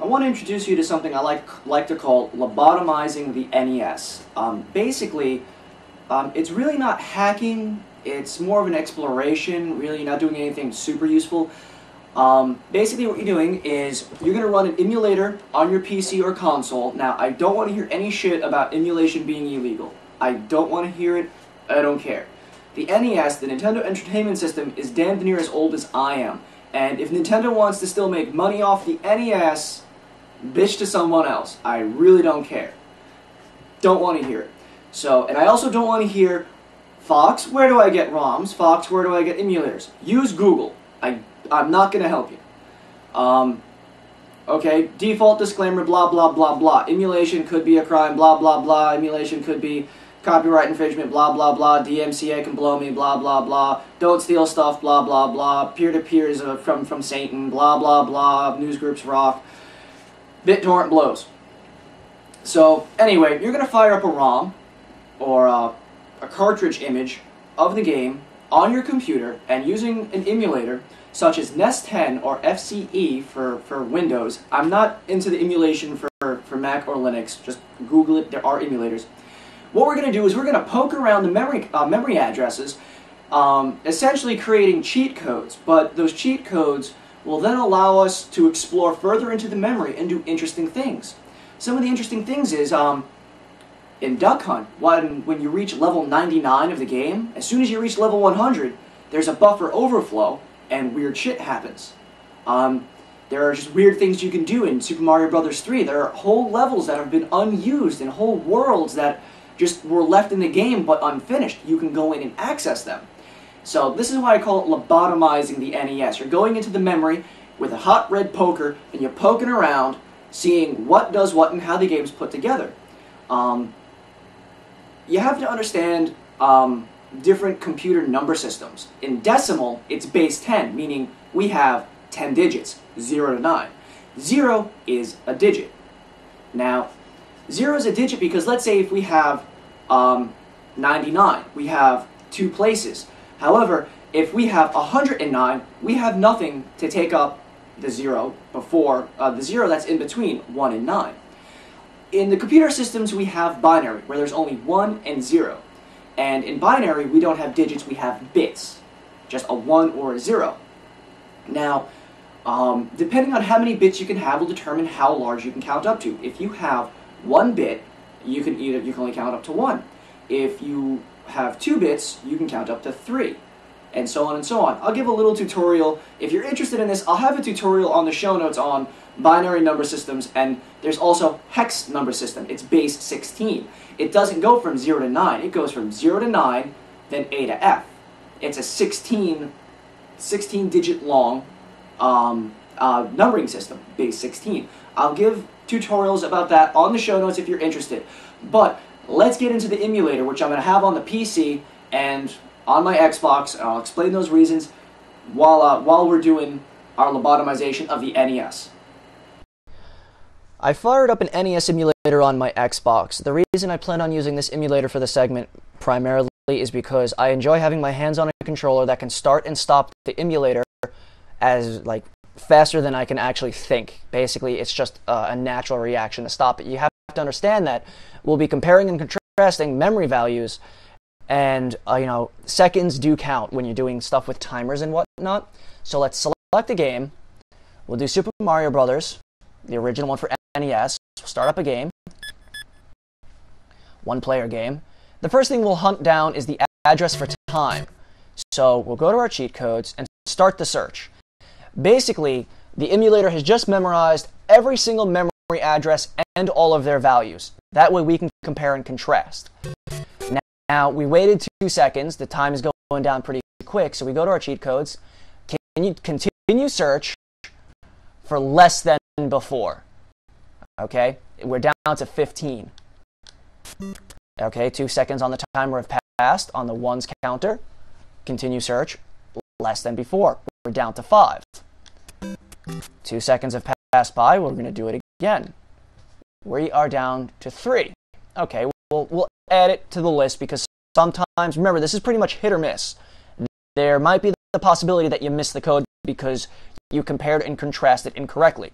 I want to introduce you to something I like to call lobotomizing the NES. Basically, it's really not hacking, it's more of an exploration, really not doing anything super useful. Basically what you're doing is you're going to run an emulator on your PC or console. Now, I don't want to hear any shit about emulation being illegal. I don't want to hear it, I don't care. The NES, the Nintendo Entertainment System, is damn near as old as I am. And if Nintendo wants to still make money off the NES, bitch to someone else. I really don't care. Don't want to hear it. So, and I also don't want to hear, Fox, where do I get ROMs? Fox, where do I get emulators? Use Google. I'm not going to help you. Okay, default disclaimer, blah, blah, blah, blah. Emulation could be a crime, blah, blah, blah. Emulation could be copyright infringement, blah, blah, blah. DMCA can blow me, blah, blah, blah. Don't steal stuff, blah, blah, blah. Peer-to-peer is from Satan, blah, blah, blah. Newsgroups rock. BitTorrent blows. So, anyway, you're going to fire up a ROM, or a cartridge image of the game on your computer, and using an emulator, such as NES 10 or FCE for Windows. I'm not into the emulation for Mac or Linux, just Google it, there are emulators. What we're going to do is we're going to poke around the memory addresses, essentially creating cheat codes, but those cheat codes will then allow us to explore further into the memory and do interesting things. Some of the interesting things is, in Duck Hunt, when you reach level 99 of the game, as soon as you reach level 100, there's a buffer overflow, and weird shit happens. There are just weird things you can do in Super Mario Bros. 3. There are whole levels that have been unused, and whole worlds that just were left in the game but unfinished. You can go in and access them. So this is why I call it lobotomizing the NES. You're going into the memory with a hot red poker, and you're poking around, seeing what does what and how the game's put together. You have to understand different computer number systems. In decimal, it's base 10, meaning we have 10 digits, 0 to 9. 0 is a digit. Now, 0 is a digit because let's say if we have 99, we have 2 places. However, if we have 109, we have nothing to take up the 0 before, the 0 that's in between 1 and 9. In the computer systems, we have binary, where there's only 1 and 0. And in binary, we don't have digits, we have bits. Just a 1 or a 0. Now, depending on how many bits you can have will determine how large you can count up to. If you have 1 bit, you can only count up to 1. If you have 2 bits, you can count up to 3. And so on and so on. I'll give a little tutorial. If you're interested in this, I'll have a tutorial on the show notes on binary number systems, and there's also hex number system. It's base 16. It doesn't go from 0 to 9. It goes from 0 to 9, then A to F. It's a 16-digit long numbering system, base 16. I'll give tutorials about that on the show notes if you're interested. But let's get into the emulator, which I'm going to have on the PC and on my Xbox, and I'll explain those reasons while we're doing our lobotomization of the NES. I fired up an NES emulator on my Xbox. The reason I plan on using this emulator for the segment primarily is because I enjoy having my hands on a controller that can start and stop the emulator as faster than I can actually think. Basically, it's just a natural reaction to stop it. You have to understand that we'll be comparing and contrasting memory values, and seconds do count when you're doing stuff with timers and whatnot. So let's select a game. We'll do Super Mario Brothers, the original one for NES. We'll start up a game. One-player game. The first thing we'll hunt down is the address for time. So we'll go to our cheat codes and start the search. Basically, the emulator has just memorized every single memory address and all of their values. That way we can compare and contrast. Now, we waited 2 seconds. The time is going down pretty quick, so we go to our cheat codes. Continue search for less than before. Okay? We're down to 15. Okay, 2 seconds on the timer have passed on the ones counter. Continue search, less than before. We're down to 5. 2 seconds have passed by. We're going to do it again. We are down to 3. Okay, we'll add it to the list because sometimes, remember, this is pretty much hit or miss. There might be the possibility that you missed the code because you compared and contrasted incorrectly.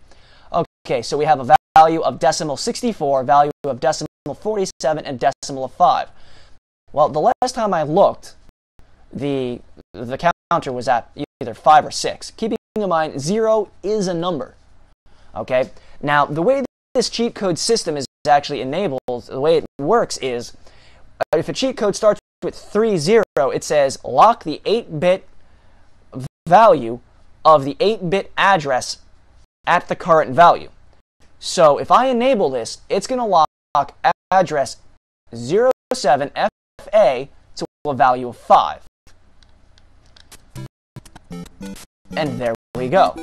Okay, so we have a value of decimal 64, value of decimal 47, and decimal of 5. Well, the last time I looked, the counter was at either 5 or 6. Keeping in mind, 0 is a number. Okay? Now, the way this cheat code system is actually enabled, the way it works is, if a cheat code starts with 30, it says lock the 8-bit value of the 8-bit address at the current value. So if I enable this, it's going to lock address 07FA to a value of 5. And there we go.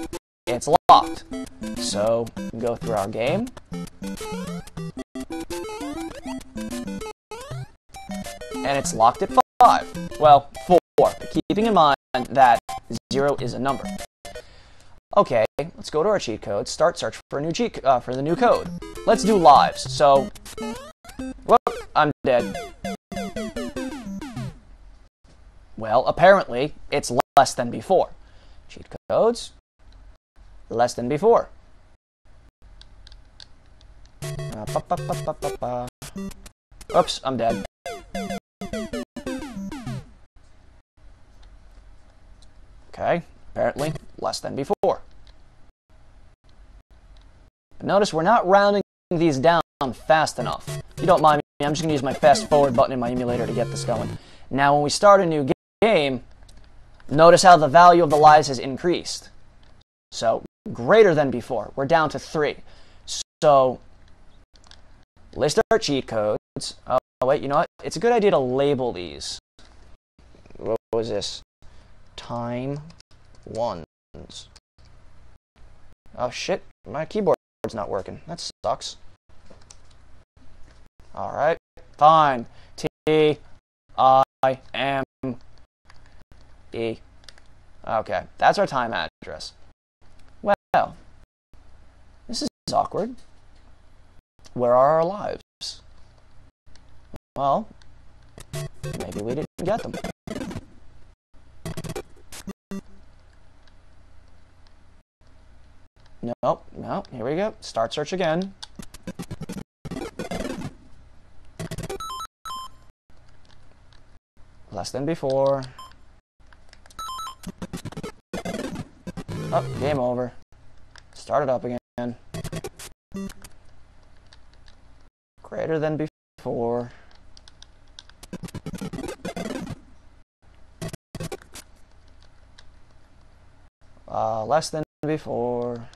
It's locked. So go through our game. And it's locked at 5. Well, 4. Keeping in mind that 0 is a number. Okay, let's go to our cheat code. Start search for a new for the new code. Let's do lives. So, whoop, I'm dead. Well, apparently it's less than before. Cheat codes, less than before. Oops, I'm dead. Okay, apparently less than before. But notice we're not rounding these down fast enough. If you don't mind me, I'm just going to use my fast forward button in my emulator to get this going. Now when we start a new game, notice how the value of the lives has increased. So greater than before. We're down to 3. So list our cheat codes. Oh wait, you know what? It's a good idea to label these. What was this? Time ones. Oh shit, my keyboard's not working. That sucks. Alright, fine. T-I-M-E. Okay, that's our time address. Well, this is awkward. Where are our lives? Well, maybe we didn't get them. Nope, no, here we go. Start search again. Less than before. Oh, game over. Start it up again. Greater than before. Less than before.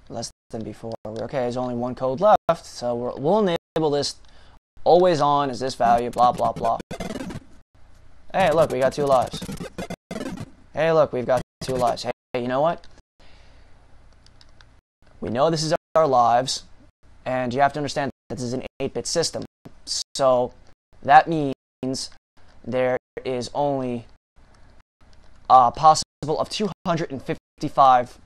Less than before. Okay, there's only one code left, so we'll enable this always on as this value, blah, blah, blah. Hey, look, we got 2 lives. Hey, look, we've got 2 lives. Hey, you know what? We know this is our lives, and you have to understand that this is an 8-bit system. So that means there is only possible of 255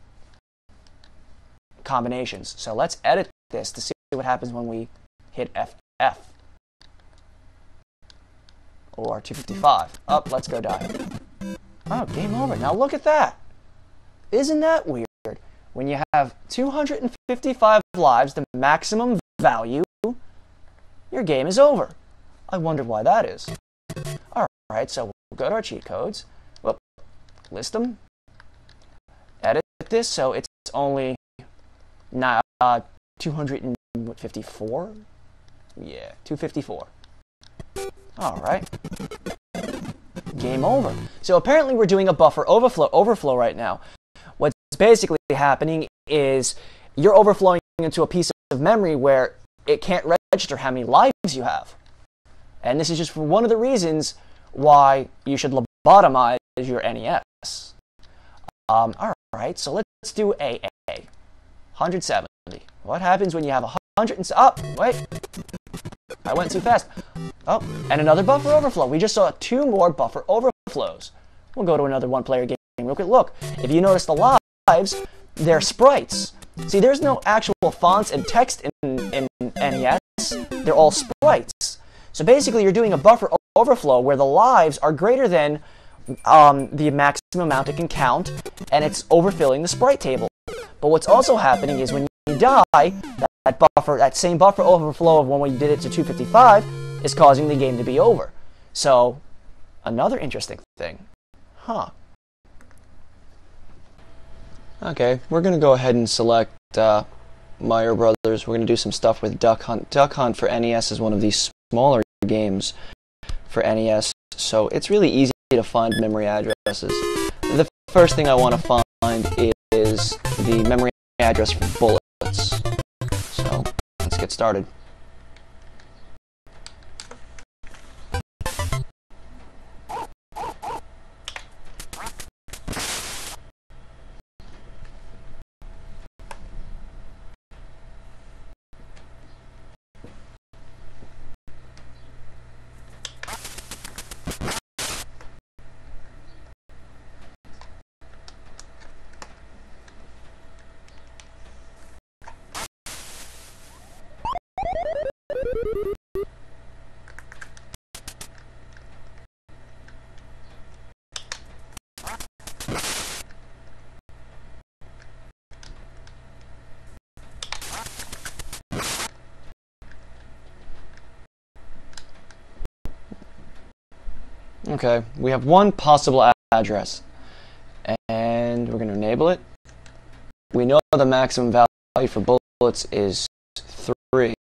combinations. So let's edit this to see what happens when we hit FF. Or 255. Oh, let's go die. Oh, game over. Now look at that. Isn't that weird? When you have 255 lives, the maximum value, your game is over. I wonder why that is. Alright, so we'll go to our cheat codes. Whoop, list them. Edit this so it's only 254? Yeah, 254. Alright. Game over. So apparently we're doing a buffer overflow right now. What's basically happening is you're overflowing into a piece of memory where it can't register how many lives you have. And this is just one of the reasons why you should lobotomize your NES. Alright, so let's do AA. 170. What happens when you have 100 and... Oh, wait. I went too fast. Oh, and another buffer overflow. We just saw 2 more buffer overflows. We'll go to another one-player game real quick. Look, if you notice the lives, they're sprites. See, there's no actual fonts and text in NES. They're all sprites. So basically, you're doing a buffer overflow where the lives are greater than the maximum amount it can count, and it's overfilling the sprite table. But what's also happening is when you die, that same buffer overflow of when we did it to 255 is causing the game to be over. So, another interesting thing. Huh. Okay, we're going to go ahead and select Mario Brothers. We're going to do some stuff with Duck Hunt. Duck Hunt for NES is one of these smaller games for NES, so it's really easy to find memory addresses. The first thing I want to find is the memory address for bullets. So, let's get started. Okay, we have one possible address, and we're going to enable it. We know the maximum value for bullets is 3.